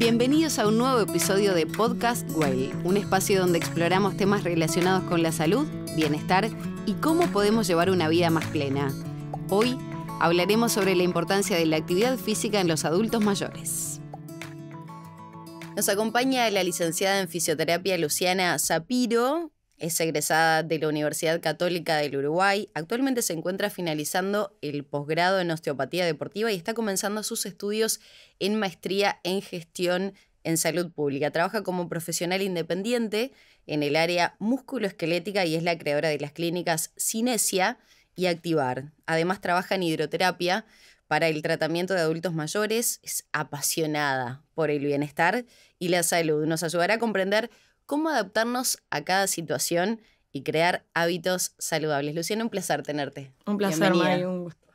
Bienvenidos a un nuevo episodio de Podcast Well, un espacio donde exploramos temas relacionados con la salud, bienestar y cómo podemos llevar una vida más plena. Hoy hablaremos sobre la importancia de la actividad física en los adultos mayores. Nos acompaña la licenciada en fisioterapia Luciana Sapiro. Es egresada de la Universidad Católica del Uruguay. Actualmente se encuentra finalizando el posgrado en osteopatía deportiva y está comenzando sus estudios en maestría en gestión en salud pública. Trabaja como profesional independiente en el área musculoesquelética y es la creadora de las clínicas Cinesia y Activar. Además trabaja en hidroterapia para el tratamiento de adultos mayores. Es apasionada por el bienestar y la salud. Nos ayudará a comprender cómo adaptarnos a cada situación y crear hábitos saludables. Luciana, un placer tenerte. Un placer, Mari, un gusto.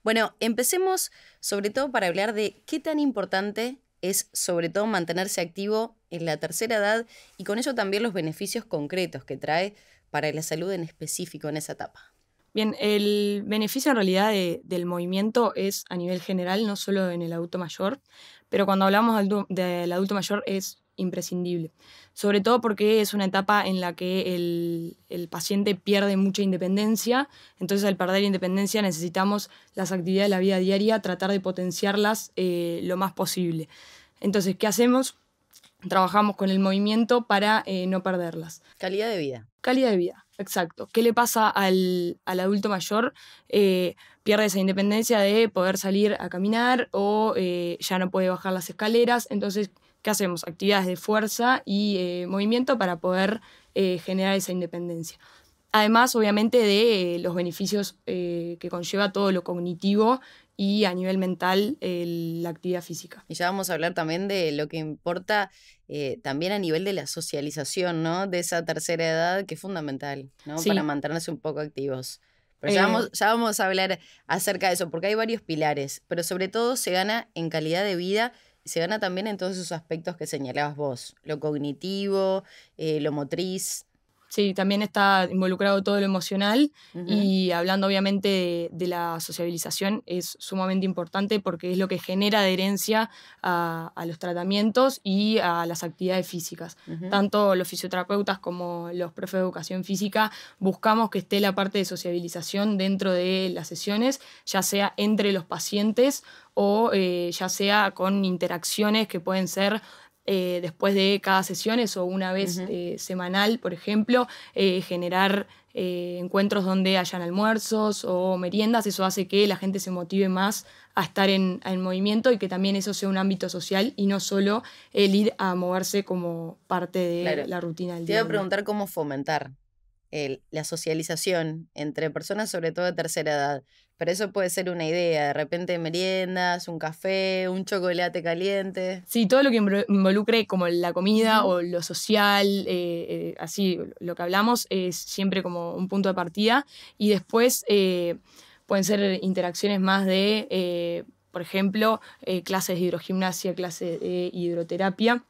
Bueno, empecemos sobre todo para hablar de qué tan importante es sobre todo mantenerse activo en la tercera edad y con ello también los beneficios concretos que trae para la salud en específico en esa etapa. Bien, el beneficio en realidad del movimiento es a nivel general, no solo en el adulto mayor, pero cuando hablamos del adulto mayor es imprescindible, sobre todo porque es una etapa en la que el paciente pierde mucha independencia. Entonces, al perder independencia necesitamos las actividades de la vida diaria, tratar de potenciarlas lo más posible. Entonces, ¿qué hacemos? Trabajamos con el movimiento para no perderlas. Calidad de vida. Calidad de vida, exacto. ¿Qué le pasa al adulto mayor? Pierde esa independencia de poder salir a caminar o ya no puede bajar las escaleras. Entonces, ¿qué hacemos? Actividades de fuerza y movimiento para poder generar esa independencia. Además, obviamente, de los beneficios que conlleva todo lo cognitivo y a nivel mental la actividad física. Y ya vamos a hablar también de lo que importa también a nivel de la socialización, ¿no? De esa tercera edad que es fundamental, ¿no? Sí. Para mantenerse un poco activos. Pero ya vamos a hablar acerca de eso, porque hay varios pilares, pero sobre todo se gana en calidad de vida y se gana también en todos esos aspectos que señalabas vos, lo cognitivo, lo motriz. Sí, también está involucrado todo lo emocional. Uh-huh. Y hablando obviamente de la sociabilización es sumamente importante porque es lo que genera adherencia a los tratamientos y a las actividades físicas. Uh-huh. Tanto los fisioterapeutas como los profes de educación física buscamos que esté la parte de sociabilización dentro de las sesiones, ya sea entre los pacientes o ya sea con interacciones que pueden ser después de cada sesión o una vez semanal, por ejemplo, generar encuentros donde hayan almuerzos o meriendas. Eso hace que la gente se motive más a estar en movimiento y que también eso sea un ámbito social y no solo el ir a moverse como parte de la rutina del día. Te iba a preguntar cómo fomentar la socialización entre personas, sobre todo de tercera edad. Pero eso puede ser una idea, de repente meriendas, un café, un chocolate caliente. Sí, todo lo que involucre como la comida o lo social, así lo que hablamos es siempre como un punto de partida. Y después pueden ser interacciones más de, por ejemplo, clases de hidrogimnasia, clases de hidroterapia,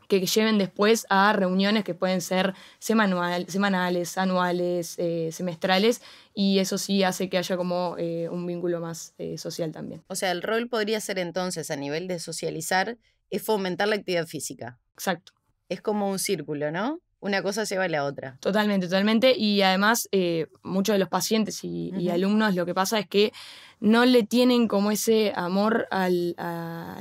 que lleven después a reuniones que pueden ser semanales, anuales, semestrales, y eso sí hace que haya como un vínculo más social también. O sea, el rol podría ser entonces, a nivel de socializar, es fomentar la actividad física. Exacto. Es como un círculo, ¿no? Una cosa lleva a la otra. Totalmente. Y además, muchos de los pacientes y alumnos lo que pasa es que no le tienen como ese amor al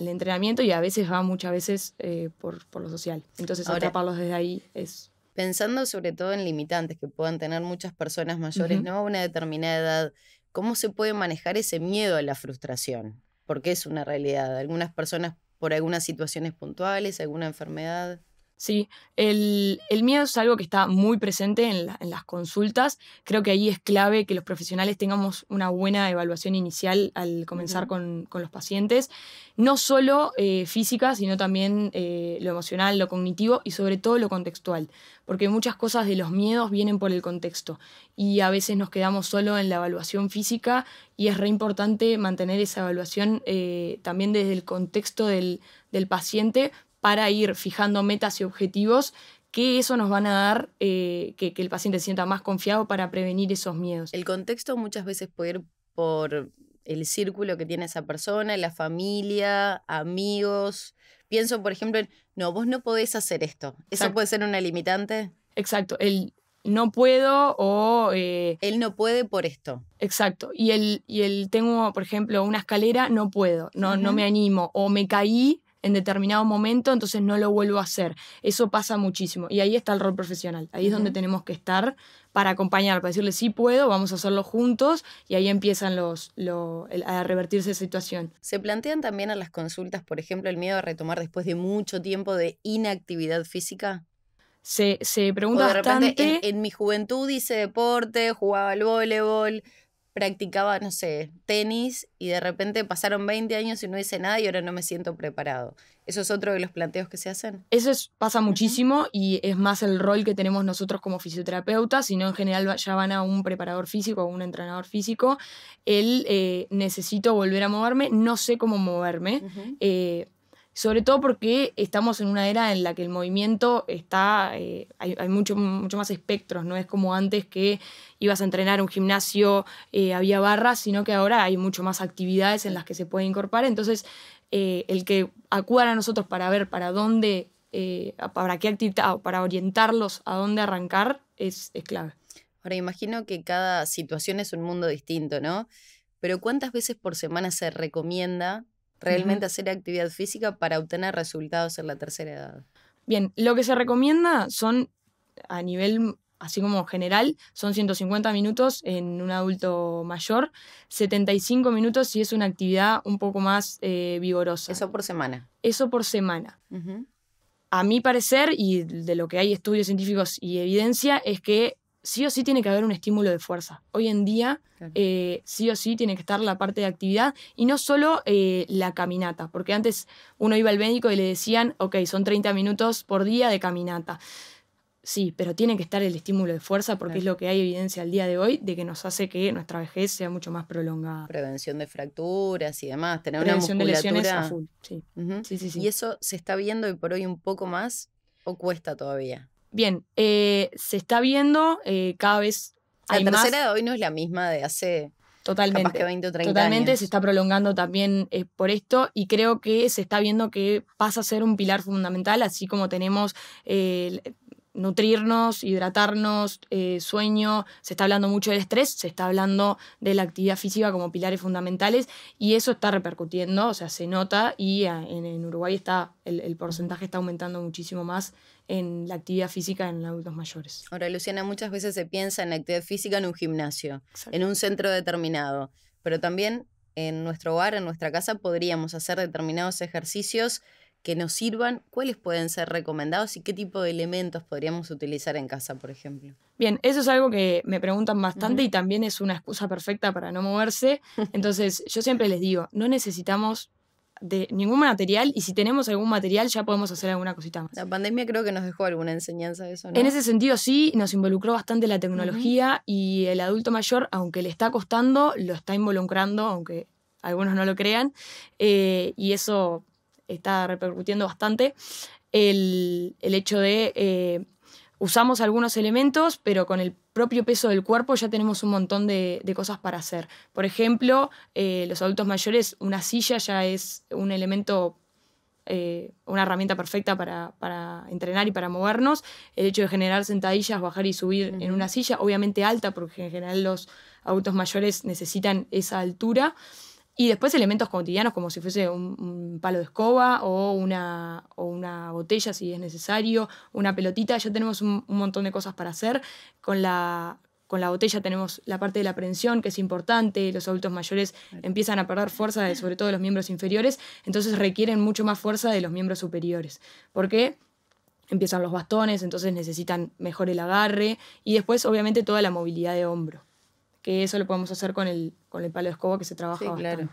entrenamiento y a veces va muchas veces por lo social. Entonces, ahora, atraparlos desde ahí es... Pensando sobre todo en limitantes que puedan tener muchas personas mayores, ¿no? A una determinada edad, ¿cómo se puede manejar ese miedo a la frustración? Porque es una realidad. Algunas personas por algunas situaciones puntuales, alguna enfermedad... Sí, el miedo es algo que está muy presente en las consultas. Creo que ahí es clave que los profesionales tengamos una buena evaluación inicial al comenzar con los pacientes. No solo física, sino también lo emocional, lo cognitivo y sobre todo lo contextual. Porque muchas cosas de los miedos vienen por el contexto y a veces nos quedamos solo en la evaluación física y es re importante mantener esa evaluación también desde el contexto del paciente, para ir fijando metas y objetivos que eso nos van a dar que el paciente se sienta más confiado para prevenir esos miedos. El contexto muchas veces puede ir por el círculo que tiene esa persona, la familia, amigos. Pienso, por ejemplo, en, no, vos no podés hacer esto. ¿Eso puede ser una limitante? Exacto, el no puedo o... Él no puede por esto. Exacto, y el tengo, por ejemplo, una escalera, no puedo, no me animo, o me caí en determinado momento, entonces no lo vuelvo a hacer. Eso pasa muchísimo, y ahí está el rol profesional, ahí es donde tenemos que estar para acompañar, para decirle sí puedo, vamos a hacerlo juntos, y ahí empiezan a revertirse esa situación. ¿Se plantean también en las consultas, por ejemplo, el miedo a retomar después de mucho tiempo de inactividad física? Se pregunta o de repente, bastante... en mi juventud hice deporte, jugaba al voleibol, practicaba, no sé, tenis, y de repente pasaron 20 años y no hice nada y ahora no me siento preparado. ¿Eso es otro de los planteos que se hacen? Eso pasa muchísimo y es más el rol que tenemos nosotros como fisioterapeutas, sino en general ya van a un preparador físico o un entrenador físico. Necesito volver a moverme, no sé cómo moverme. Sobre todo porque estamos en una era en la que el movimiento está, hay mucho más espectros, no es como antes que ibas a entrenar a un gimnasio, había barras, sino que ahora hay mucho más actividades en las que se puede incorporar. Entonces, el que acudan a nosotros para ver para dónde, para qué actividad, para orientarlos a dónde arrancar, es clave. Ahora, imagino que cada situación es un mundo distinto, ¿no? Pero ¿cuántas veces por semana se recomienda realmente hacer actividad física para obtener resultados en la tercera edad? Bien, lo que se recomienda son, a nivel así como general, son 150 minutos en un adulto mayor, 75 minutos si es una actividad un poco más vigorosa. ¿Eso por semana? Eso por semana. A mi parecer, y de lo que hay estudios científicos y evidencia, es que sí o sí tiene que haber un estímulo de fuerza. Hoy en día, sí o sí tiene que estar la parte de actividad y no solo la caminata, porque antes uno iba al médico y le decían, ok, son 30 minutos por día de caminata. Sí, pero tiene que estar el estímulo de fuerza porque es lo que hay evidencia al día de hoy de que nos hace que nuestra vejez sea mucho más prolongada. Prevención de fracturas y demás, tener Prevención una musculatura... de lesiones a full, sí. Sí. ¿Y eso se está viendo hoy por hoy un poco más o cuesta todavía? Bien, se está viendo cada vez hay más. La más. tercera de hoy no es la misma de hace Totalmente, capaz que 20 o 30 totalmente años. Se está prolongando también por esto y creo que se está viendo que pasa a ser un pilar fundamental, así como tenemos nutrirnos, hidratarnos, sueño, se está hablando mucho del estrés, se está hablando de la actividad física como pilares fundamentales y eso está repercutiendo, o sea, se nota y en Uruguay el porcentaje está aumentando muchísimo más en la actividad física en adultos mayores. Ahora, Luciana, muchas veces se piensa en la actividad física en un gimnasio, Exacto. En un centro determinado, pero también en nuestro hogar, en nuestra casa, podríamos hacer determinados ejercicios que nos sirvan. ¿Cuáles pueden ser recomendados y qué tipo de elementos podríamos utilizar en casa, por ejemplo? Bien, eso es algo que me preguntan bastante y también es una excusa perfecta para no moverse. Entonces, yo siempre les digo, no necesitamos de ningún material y si tenemos algún material ya podemos hacer alguna cosita más. La pandemia creo que nos dejó alguna enseñanza de eso, ¿no? En ese sentido sí, nos involucró bastante la tecnología y el adulto mayor, aunque le está costando, lo está involucrando, aunque algunos no lo crean, y eso está repercutiendo bastante. El hecho de usamos algunos elementos, pero con el propio peso del cuerpo ya tenemos un montón de cosas para hacer. Por ejemplo, los adultos mayores, una silla ya es un elemento, una herramienta perfecta para entrenar y para movernos. El hecho de generar sentadillas, bajar y subir en una silla, obviamente alta, porque en general los adultos mayores necesitan esa altura. Y después elementos cotidianos como si fuese un palo de escoba o una botella si es necesario, una pelotita. Ya tenemos un montón de cosas para hacer. Con la botella tenemos la parte de la prevención, que es importante. Los adultos mayores empiezan a perder fuerza, sobre todo de los miembros inferiores, entonces requieren mucho más fuerza de los miembros superiores. ¿Por qué? Empiezan los bastones, entonces necesitan mejor el agarre y después obviamente toda la movilidad de hombro, que eso lo podemos hacer con el palo de escoba que se trabaja bastante. Claro.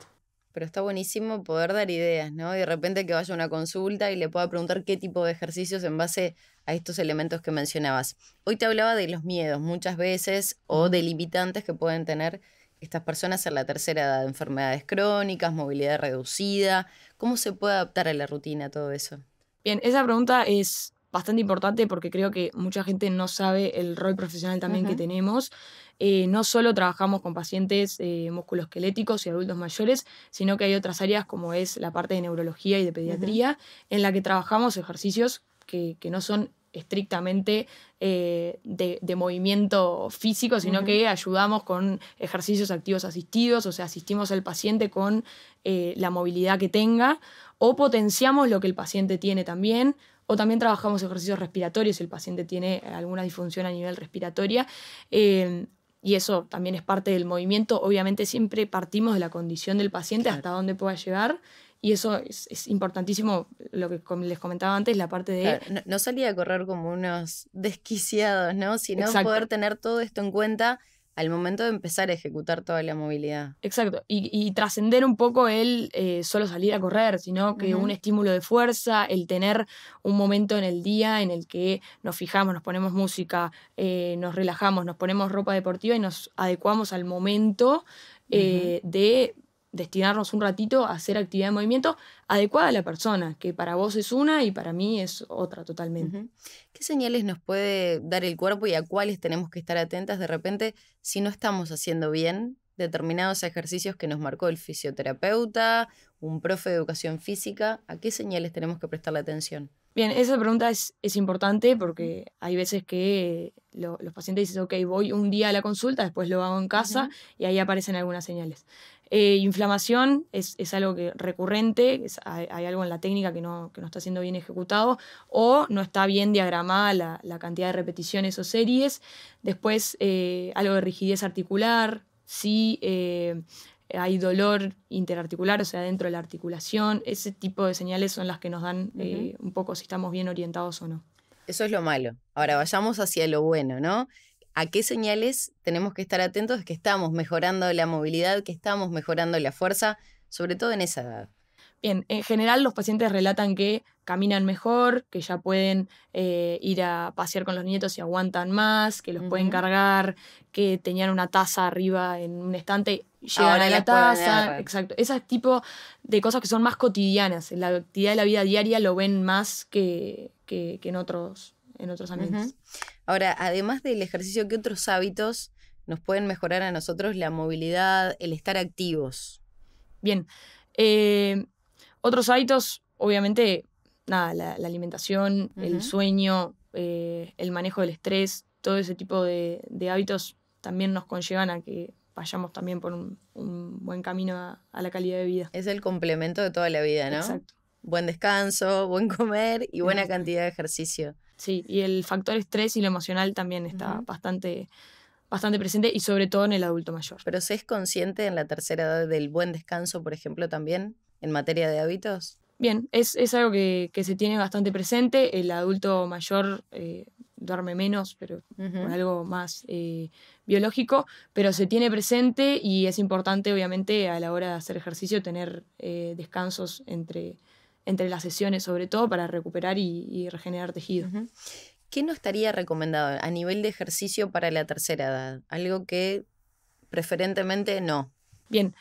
Pero está buenísimo poder dar ideas, ¿no? Y de repente que vaya a una consulta y le pueda preguntar qué tipo de ejercicios en base a estos elementos que mencionabas. Hoy te hablaba de los miedos muchas veces o de limitantes que pueden tener estas personas en la tercera edad, enfermedades crónicas, movilidad reducida. ¿Cómo se puede adaptar a la rutina todo eso? Bien, esa pregunta es bastante importante porque creo que mucha gente no sabe el rol profesional también que tenemos. No solo trabajamos con pacientes musculoesqueléticos y adultos mayores, sino que hay otras áreas como es la parte de neurología y de pediatría, en la que trabajamos ejercicios que no son estrictamente de movimiento físico, sino que ayudamos con ejercicios activos asistidos, o sea, asistimos al paciente con la movilidad que tenga, o potenciamos lo que el paciente tiene también, o también trabajamos ejercicios respiratorios si el paciente tiene alguna disfunción a nivel respiratoria, y eso también es parte del movimiento. Obviamente siempre partimos de la condición del paciente hasta dónde pueda llegar, y eso es importantísimo, lo que les comentaba antes, la parte de... Claro, no salir a correr como unos desquiciados, ¿no? Sino Exacto. poder tener todo esto en cuenta al momento de empezar a ejecutar toda la movilidad. Exacto, y trascender un poco el solo salir a correr, sino que un estímulo de fuerza, el tener un momento en el día en el que nos fijamos, nos ponemos música, nos relajamos, nos ponemos ropa deportiva y nos adecuamos al momento de destinarnos un ratito a hacer actividad de movimiento adecuada a la persona, que para vos es una y para mí es otra totalmente. ¿Qué señales nos puede dar el cuerpo y a cuáles tenemos que estar atentas de repente si no estamos haciendo bien determinados ejercicios que nos marcó el fisioterapeuta, un profe de educación física? ¿A qué señales tenemos que prestarle atención? Bien, esa pregunta es importante porque hay veces que los pacientes dicen, ok, voy un día a la consulta, después lo hago en casa y ahí aparecen algunas señales. Inflamación es algo que recurrente, hay algo en la técnica que no está siendo bien ejecutado o no está bien diagramada la cantidad de repeticiones o series. Después algo de rigidez articular, sí, hay dolor interarticular, o sea, dentro de la articulación. Ese tipo de señales son las que nos dan un poco si estamos bien orientados o no. Eso es lo malo. Ahora vayamos hacia lo bueno, ¿no? ¿A qué señales tenemos que estar atentos? Que estamos mejorando la movilidad, que estamos mejorando la fuerza, sobre todo en esa edad. Bien, en general los pacientes relatan que caminan mejor, que ya pueden ir a pasear con los nietos y aguantan más, que los pueden cargar, que tenían una taza arriba en un estante, llegan Ahora a la las pueden taza. agarrar. Exacto. Ese tipo de cosas que son más cotidianas. En la actividad de la vida diaria lo ven más que en otros ambientes. Ahora, además del ejercicio, ¿qué otros hábitos nos pueden mejorar a nosotros la movilidad, el estar activos? Bien. Otros hábitos, obviamente, nada, la alimentación, el sueño, el manejo del estrés, todo ese tipo de hábitos también nos conllevan a que vayamos también por un buen camino a la calidad de vida. Es el complemento de toda la vida, ¿no? Exacto. Buen descanso, buen comer y buena cantidad de ejercicio. Sí, y el factor estrés y lo emocional también está bastante presente y sobre todo en el adulto mayor. ¿Pero se es consciente en la tercera edad del buen descanso, por ejemplo, también en materia de hábitos? Bien, es algo que se tiene bastante presente. El adulto mayor duerme menos, pero por algo más biológico, pero se tiene presente y es importante, obviamente, a la hora de hacer ejercicio tener descansos entre las sesiones, sobre todo para recuperar y regenerar tejido. ¿Qué no estaría recomendado a nivel de ejercicio para la tercera edad? Algo que preferentemente no. Bien,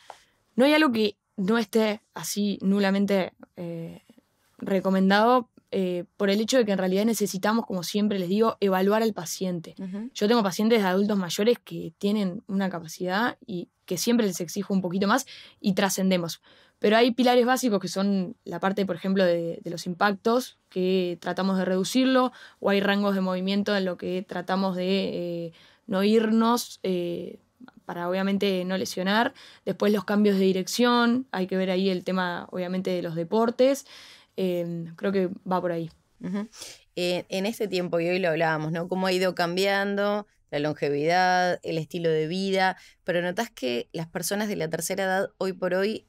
no hay algo que no esté así nulamente recomendado por el hecho de que en realidad necesitamos, como siempre les digo, evaluar al paciente. Yo tengo pacientes de adultos mayores que tienen una capacidad y que siempre les exijo un poquito más y trascendemos. Pero hay pilares básicos que son la parte, por ejemplo, de los impactos, que tratamos de reducirlo, o hay rangos de movimiento en lo que tratamos de no irnos para obviamente no lesionar. Después los cambios de dirección, hay que ver ahí el tema obviamente de los deportes. Creo que va por ahí. En este tiempo, y hoy lo hablábamos, ¿no? Cómo ha ido cambiando la longevidad, el estilo de vida, pero notás que las personas de la tercera edad hoy por hoy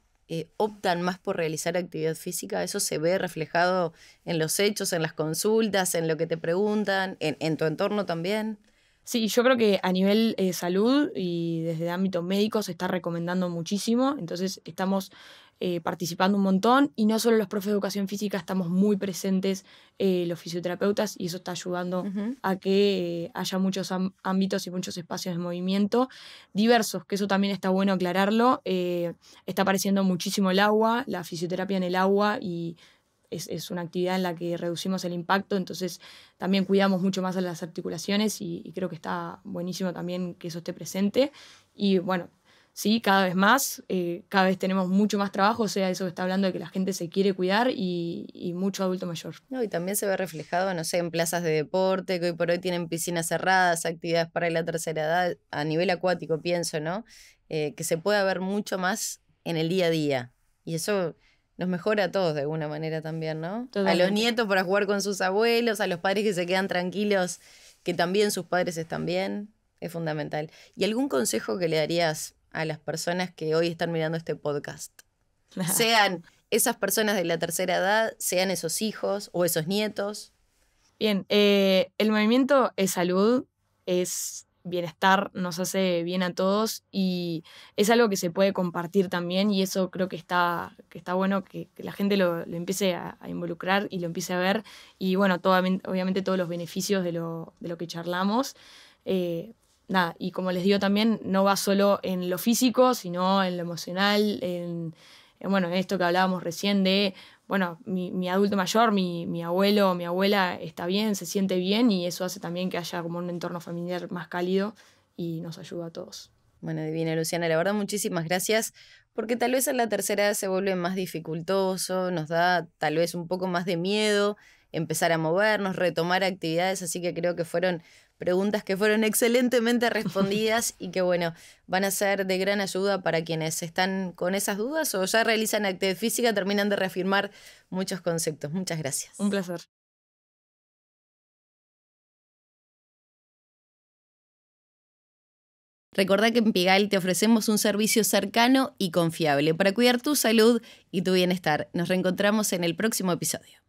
optan más por realizar actividad física. Eso se ve reflejado en los hechos, en las consultas, en lo que te preguntan, en tu entorno también. Sí, yo creo que a nivel salud y desde el ámbito médico se está recomendando muchísimo, entonces estamos participando un montón y no solo los profes de educación física, estamos muy presentes los fisioterapeutas y eso está ayudando a que haya muchos ámbitos y muchos espacios de movimiento diversos, que eso también está bueno aclararlo. Está apareciendo muchísimo el agua, la fisioterapia en el agua y es una actividad en la que reducimos el impacto, entonces también cuidamos mucho más a las articulaciones y creo que está buenísimo también que eso esté presente. Y bueno, sí, cada vez más, cada vez tenemos mucho más trabajo, o sea, eso que está hablando de que la gente se quiere cuidar y mucho adulto mayor. No, y también se ve reflejado, no sé, en plazas de deporte, que hoy por hoy tienen piscinas cerradas, actividades para la tercera edad, a nivel acuático pienso, ¿no? Que se puede ver mucho más en el día a día. Y eso nos mejora a todos de alguna manera también, ¿no? Totalmente. A los nietos para jugar con sus abuelos, a los padres que se quedan tranquilos, que también sus padres están bien, es fundamental. ¿Y algún consejo que le darías a las personas que hoy están mirando este podcast? Sean esas personas de la tercera edad, sean esos hijos o esos nietos. Bien, el movimiento es salud, es bienestar, nos hace bien a todos y es algo que se puede compartir también y eso creo que está bueno que la gente lo empiece a involucrar y lo empiece a ver y bueno, obviamente todos los beneficios de lo que charlamos. Nada, y como les digo también, no va solo en lo físico, sino en lo emocional, en esto que hablábamos recién de, bueno, mi adulto mayor, mi abuelo o mi abuela está bien, se siente bien y eso hace también que haya como un entorno familiar más cálido y nos ayuda a todos. Bueno, divina Luciana, la verdad muchísimas gracias, porque tal vez en la tercera edad se vuelve más dificultoso, nos da tal vez un poco más de miedo empezar a movernos, retomar actividades, así que creo que fueron preguntas que fueron excelentemente respondidas y que bueno, van a ser de gran ayuda para quienes están con esas dudas o ya realizan actividad física, terminan de reafirmar muchos conceptos. Muchas gracias. Un placer. Recordá que en Pigail te ofrecemos un servicio cercano y confiable para cuidar tu salud y tu bienestar. Nos reencontramos en el próximo episodio.